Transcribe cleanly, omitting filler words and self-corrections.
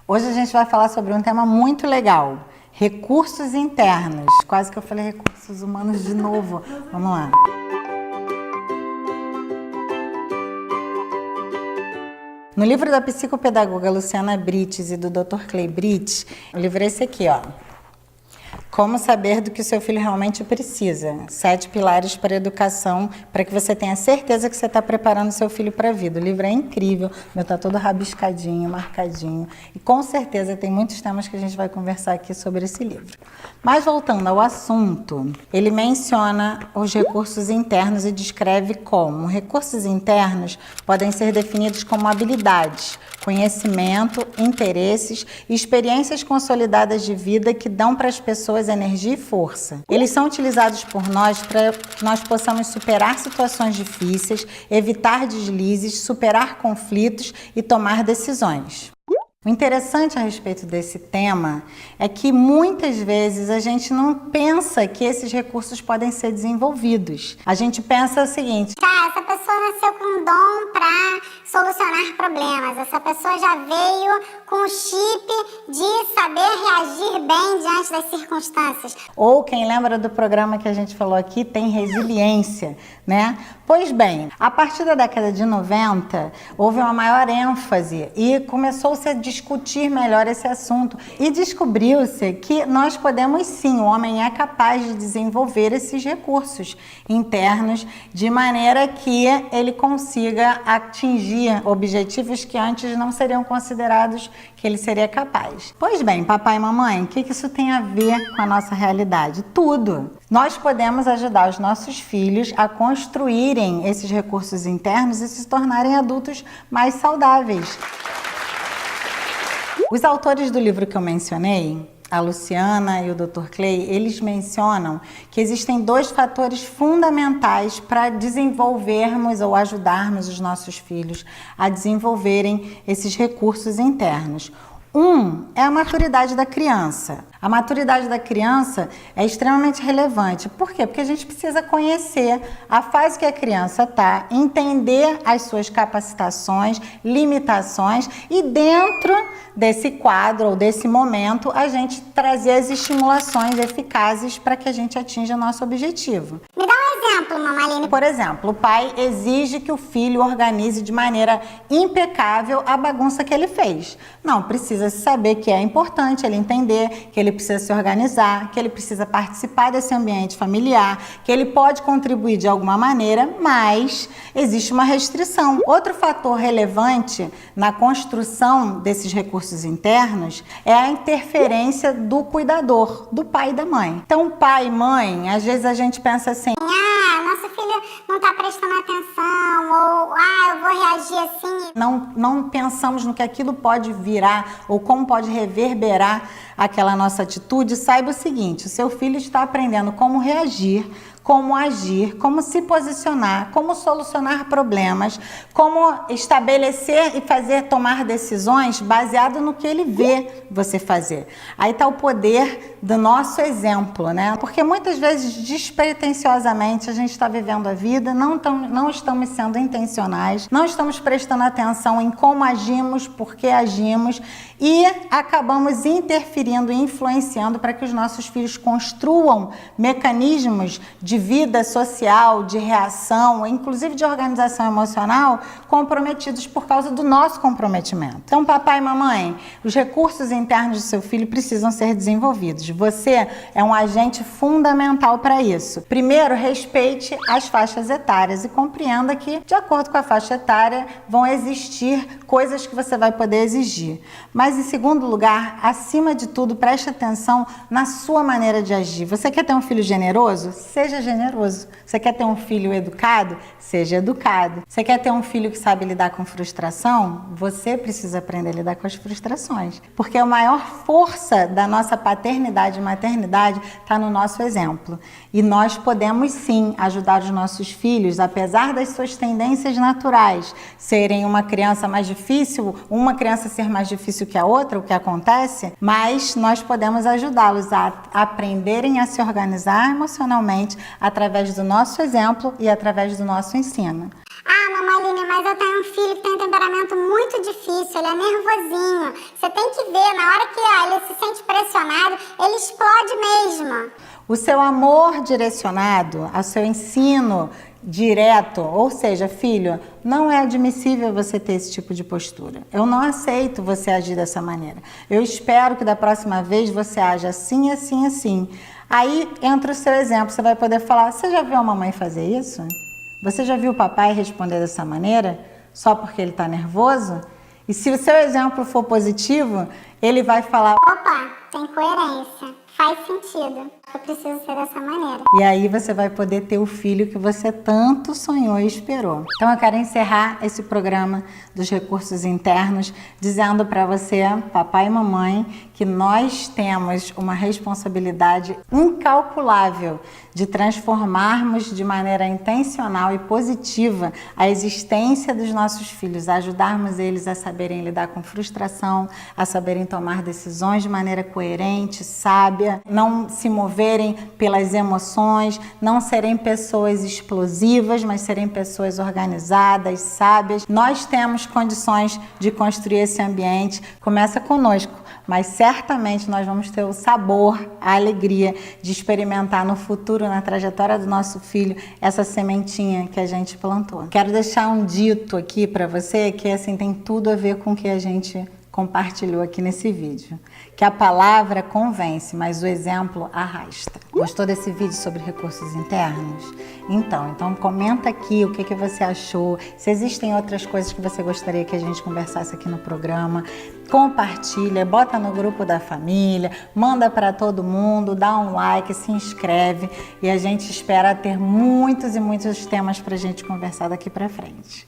Hoje a gente vai falar sobre um tema muito legal, recursos internos. Quase que eu falei recursos humanos de novo. Vamos lá. No livro da psicopedagoga Luciana Brites e do Dr. Clay Brites, o livro é esse aqui, ó. Como saber do que o seu filho realmente precisa. 7 pilares para a educação, para que você tenha certeza que você está preparando seu filho para a vida. O livro é incrível, meu está todo rabiscadinho, marcadinho. E com certeza tem muitos temas que a gente vai conversar aqui sobre esse livro. Mas voltando ao assunto, ele menciona os recursos internos e descreve como recursos internos podem ser definidos como habilidades, conhecimento, interesses e experiências consolidadas de vida que dão para as pessoas energia e força. Eles são utilizados por nós para que nós possamos superar situações difíceis, evitar deslizes, superar conflitos e tomar decisões. O interessante a respeito desse tema é que muitas vezes a gente não pensa que esses recursos podem ser desenvolvidos. A gente pensa o seguinte: essa pessoa nasceu com um dom para solucionar problemas, essa pessoa já veio com o chip de saber reagir bem diante das circunstâncias. Ou quem lembra do programa que a gente falou aqui, tem resiliência, né? Pois bem, a partir da década de 90, houve uma maior ênfase e começou-se a discutir melhor esse assunto. E descobriu-se que nós podemos sim, o homem é capaz de desenvolver esses recursos internos de maneira que ele consiga atingir objetivos que antes não seriam considerados que ele seria capaz. Pois bem, papai e mamãe, o que isso tem a ver com a nossa realidade? Tudo! Nós podemos ajudar os nossos filhos a construírem esses recursos internos e se tornarem adultos mais saudáveis. Os autores do livro que eu mencionei, a Luciana e o Dr. Clay, eles mencionam que existem 2 fatores fundamentais para desenvolvermos ou ajudarmos os nossos filhos a desenvolverem esses recursos internos. Um é a maturidade da criança. A maturidade da criança é extremamente relevante. Por quê? Porque a gente precisa conhecer a fase que a criança está, entender as suas capacitações, limitações e dentro desse quadro ou desse momento a gente trazer as estimulações eficazes para que a gente atinja o nosso objetivo. Me dá um exemplo, Mamaline. Por exemplo, o pai exige que o filho organize de maneira impecável a bagunça que ele fez. Não, precisa saber que é importante ele entender que ele precisa se organizar, que ele precisa participar desse ambiente familiar, que ele pode contribuir de alguma maneira, mas existe uma restrição. Outro fator relevante na construção desses recursos internos é a interferência do cuidador, do pai e da mãe. Então, pai e mãe, às vezes a gente pensa assim: nosso filho não está prestando atenção, ou eu vou reagir assim. Não pensamos no que aquilo pode virar ou como pode reverberar aquela nossa atitude. Saiba o seguinte: o seu filho está aprendendo como reagir, como agir, como se posicionar, como solucionar problemas, como estabelecer e tomar decisões baseado no que ele vê você fazer. Aí está o poder do nosso exemplo, né? Porque muitas vezes, despretensiosamente, a gente está vivendo a vida, não estamos sendo intencionais, não estamos prestando atenção em como agimos, por que agimos e acabamos interferindo e influenciando para que os nossos filhos construam mecanismos de vida social, de reação, inclusive de organização emocional, comprometidos por causa do nosso comprometimento. Então, papai e mamãe, os recursos internos do seu filho precisam ser desenvolvidos. Você é um agente fundamental para isso. Primeiro, respeite as faixas etárias e compreenda que, de acordo com a faixa etária, vão existir coisas que você vai poder exigir. Mas, em segundo lugar, acima de tudo, preste atenção na sua maneira de agir. Você quer ter um filho generoso? Seja generoso. Você quer ter um filho educado? Seja educado. Você quer ter um filho que sabe lidar com frustração? Você precisa aprender a lidar com as frustrações. Porque a maior força da nossa paternidade e maternidade está no nosso exemplo. E nós podemos sim ajudar os nossos filhos, apesar das suas tendências naturais serem uma criança mais difícil, uma criança ser mais difícil que a outra, o que acontece, mas nós podemos ajudá-los a aprenderem a se organizar emocionalmente através do nosso exemplo e através do nosso ensino. Mamãe, Aline, mas eu tenho um filho que tem um temperamento muito difícil, ele é nervosinho. Você tem que ver, na hora que ele se sente pressionado, ele explode mesmo. O seu amor direcionado ao seu ensino direto, ou seja, filho, não é admissível você ter esse tipo de postura. Eu não aceito você agir dessa maneira. Eu espero que da próxima vez você age assim, assim, assim. Aí entra o seu exemplo, você vai poder falar, você já viu a mamãe fazer isso? Você já viu o papai responder dessa maneira? Só porque ele está nervoso? E se o seu exemplo for positivo, ele vai falar, Opa, tem coerência, faz sentido, eu preciso ser dessa maneira. e aí você vai poder ter o filho que você tanto sonhou e esperou. Então eu quero encerrar esse programa dos recursos internos dizendo para você, papai e mamãe, que nós temos uma responsabilidade incalculável de transformarmos de maneira intencional e positiva a existência dos nossos filhos, ajudarmos eles a saberem lidar com frustração, a saberem tomar decisões de maneira coerente, sábia, não se moverem pelas emoções, não serem pessoas explosivas, mas serem pessoas organizadas, sábias. Nós temos condições de construir esse ambiente, começa conosco, mas certamente nós vamos ter o sabor, a alegria de experimentar no futuro, na trajetória do nosso filho, essa sementinha que a gente plantou. Quero deixar um dito aqui para você que assim tem tudo a ver com o que a gente compartilhou aqui nesse vídeo, que a palavra convence, mas o exemplo arrasta. Gostou desse vídeo sobre recursos internos? Então comenta aqui o que você achou, se existem outras coisas que você gostaria que a gente conversasse aqui no programa, compartilha, bota no grupo da família, manda para todo mundo, dá um like, se inscreve e a gente espera ter muitos e muitos temas para a gente conversar daqui para frente.